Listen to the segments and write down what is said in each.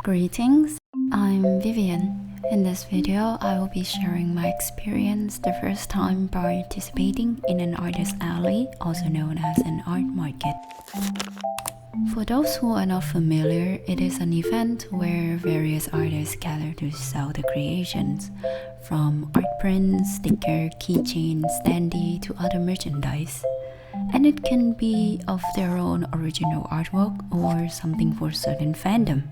Greetings, I'm Vivian. In this video, I will be sharing my experience the first time participating in an artist alley, also known as an art market. For those who are not familiar, it is an event where various artists gather to sell their creations, from art prints, sticker, keychain, standee to other merchandise. And it can be of their own original artwork or something for certain fandom.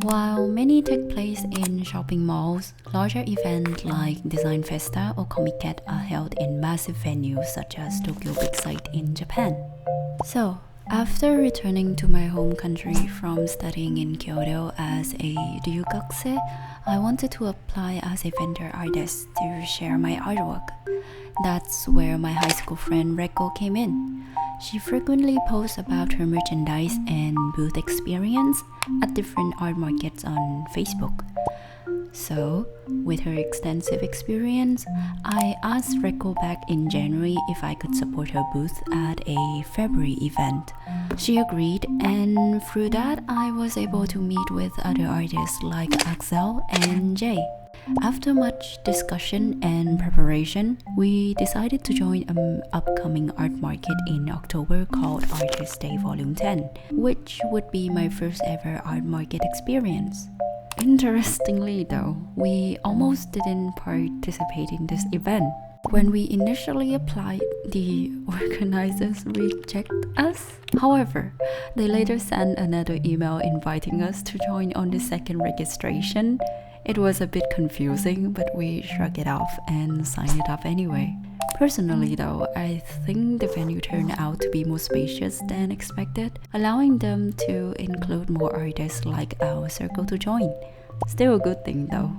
While many take place in shopping malls, larger events like Design Festa or Comic-Con are held in massive venues such as Tokyo Big Sight in Japan. So, after returning to my home country from studying in Kyoto as a ryugakse, I wanted to apply as a vendor artist to share my artwork. That's where my high school friend Reko came in. She frequently posts about her merchandise and booth experience at different art markets on Facebook. So, with her extensive experience, I asked Reko back in January if I could support her booth at a February event. She agreed, and through that, I was able to meet with other artists like Axel and Jay. After much discussion and preparation, we decided to join an upcoming art market in October called Artist Day Volume 10, which would be my first ever art market experience. Interestingly though, we almost didn't participate in this event. When we initially applied, the organizers rejected us. However, they later sent another email inviting us to join on the second registration. It was a bit confusing, but we shrugged it off and signed it up anyway. Personally though, I think the venue turned out to be more spacious than expected, allowing them to include more artists like our circle to join. Still a good thing though.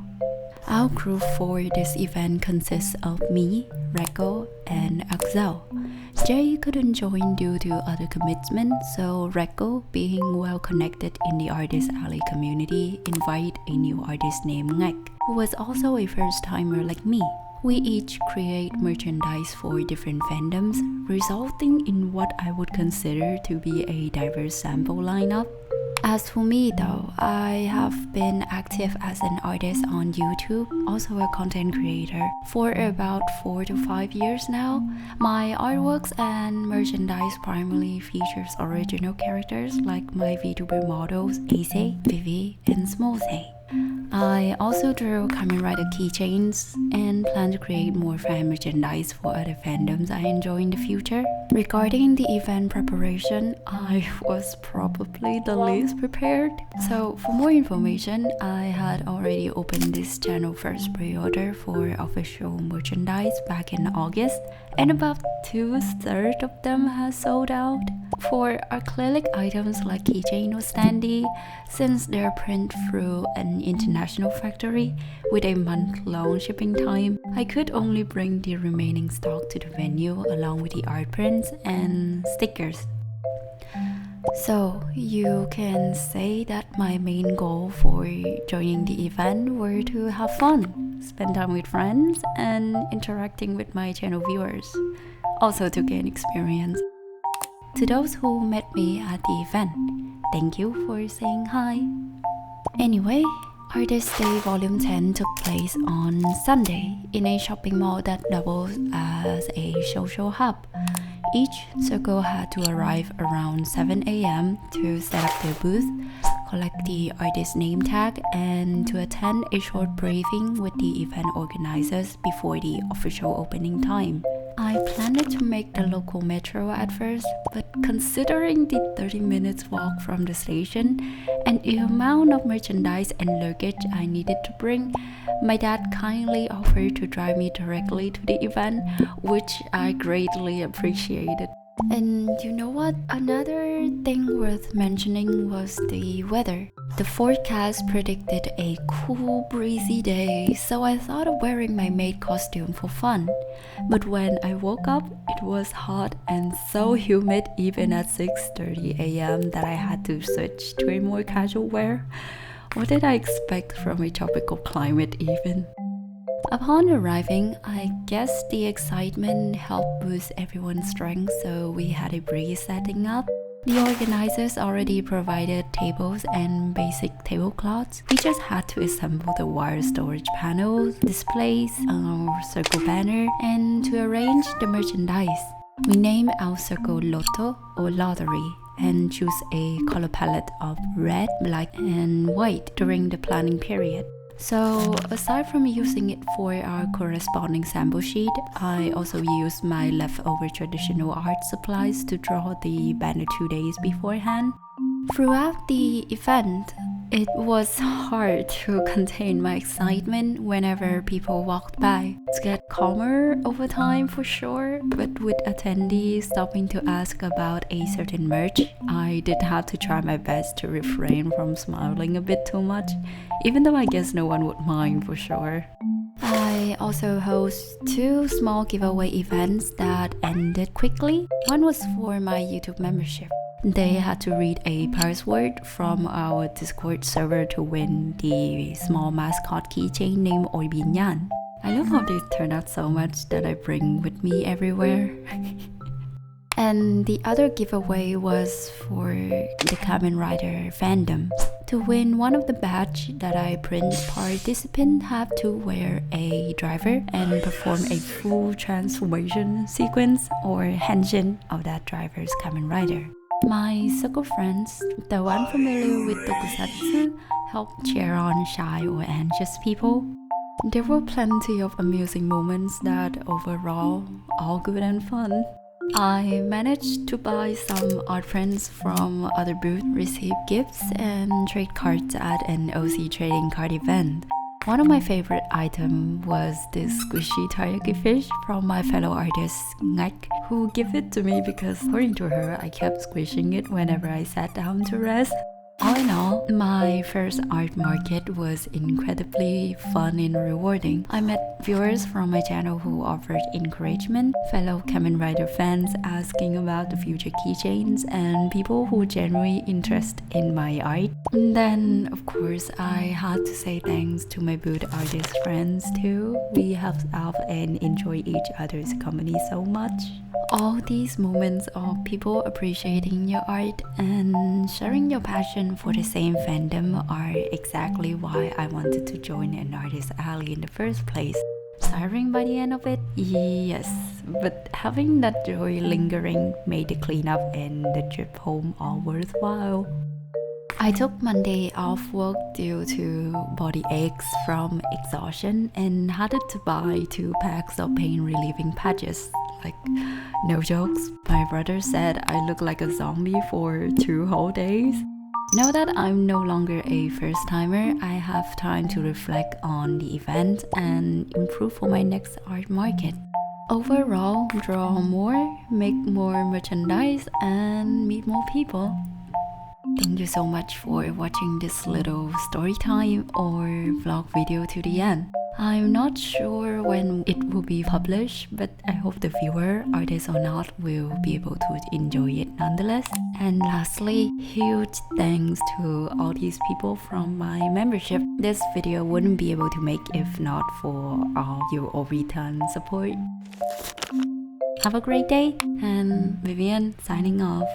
Our crew for this event consists of me, Reko, and Axel. Jay couldn't join due to other commitments, so Reko, being well connected in the artist alley community, invited a new artist named Ngek, who was also a first-timer like me. We each create merchandise for different fandoms, resulting in what I would consider to be a diverse sample lineup. As for me though, I have been active as an artist on YouTube, also a content creator, for about 4 to 5 years now. My artworks and merchandise primarily features original characters like my VTuber models Ace, Vivi, and Smoothie. I also drew Kamen Rider keychains and plan to create more fan merchandise for other fandoms I enjoy in the future. Regarding the event preparation, I was probably the least prepared. So for more information, I had already opened this channel first pre-order for official merchandise back in August, and about 2/3 of them has sold out. For acrylic items like keychain or standee, since they're printed through an international factory with a month-long shipping time, I could only bring the remaining stock to the venue along with the art prints and stickers. So you can say that my main goal for joining the event were to have fun, spend time with friends, and interacting with my channel viewers, also to gain experience. To those who met me at the event, thank you for saying hi. Anyway, Artist Day Volume 10 took place on Sunday in a shopping mall that doubles as a social hub. Each circle had to arrive around 7 AM to set up their booth, collect the artist name tag, and to attend a short briefing with the event organizers before the official opening time. I planned to make the local metro at first, but considering the 30 minutes walk from the station and the amount of merchandise and luggage I needed to bring, my dad kindly offered to drive me directly to the event, which I greatly appreciated. And you know what? Another thing worth mentioning was the weather. The forecast predicted a cool, breezy day, so I thought of wearing my maid costume for fun. But when I woke up, it was hot and so humid even at 6:30 AM that I had to switch to a more casual wear. What did I expect from a tropical climate even? Upon arriving, I guess the excitement helped boost everyone's strength, so we had a breeze setting up. The organizers already provided tables and basic tablecloths. We just had to assemble the wire storage panels, displays, our circle banner, and to arrange the merchandise. We named our circle Lotto or Lottery and choose a color palette of red, black, and white during the planning period. So aside from using it for our corresponding sample sheet, I also used my leftover traditional art supplies to draw the banner 2 days beforehand. Throughout the event, it was hard to contain my excitement whenever people walked by. It got calmer over time for sure, but with attendees stopping to ask about a certain merch, I did have to try my best to refrain from smiling a bit too much, even though I guess no one would mind for sure. I also host 2 small giveaway events that ended quickly. One was for my YouTube membership. They had to read a password from our Discord server to win the small mascot keychain named Oibinyan. I love how they turned out so much that I bring with me everywhere. And the other giveaway was for the Kamen Rider fandom. To win one of the badge that I print, participants have to wear a driver and perform a full transformation sequence or henshin of that driver's Kamen Rider. My circle friends, the one familiar with tokusatsu, helped cheer on shy or anxious people. There were plenty of amusing moments that overall all good and fun. I managed to buy some art prints from other booths, receive gifts, and trade cards at an OC trading card event. One of my favorite items was this squishy teriyaki fish from my fellow artist Ngak, who gave it to me because, according to her, I kept squishing it whenever I sat down to rest. All in all, my first art market was incredibly fun and rewarding. I met viewers from my channel who offered encouragement, fellow Kamen Rider fans asking about the future keychains, and people who genuinely interested in my art. And then, of course, I had to say thanks to my booth artist friends too. We helped out and enjoy each other's company so much. All these moments of people appreciating your art and sharing your passion for the same fandom are exactly why I wanted to join an artist alley in the first place. Tiring by the end of it? Yes, but having that joy lingering made the cleanup and the trip home all worthwhile. I took Monday off work due to body aches from exhaustion and had to buy 2 packs of pain relieving patches. Like, no jokes, my brother said I look like a zombie for 2 whole days. Now that I'm no longer a first-timer, I have time to reflect on the event and improve for my next art market. Overall, draw more, make more merchandise, and meet more people. Thank you so much for watching this little story time or vlog video to the end. I'm not sure when it will be published, but I hope the viewer, artist or not, will be able to enjoy it nonetheless. And lastly, huge thanks to all these people from my membership. This video wouldn't be able to make if not for all your return support. Have a great day, and Vivian signing off.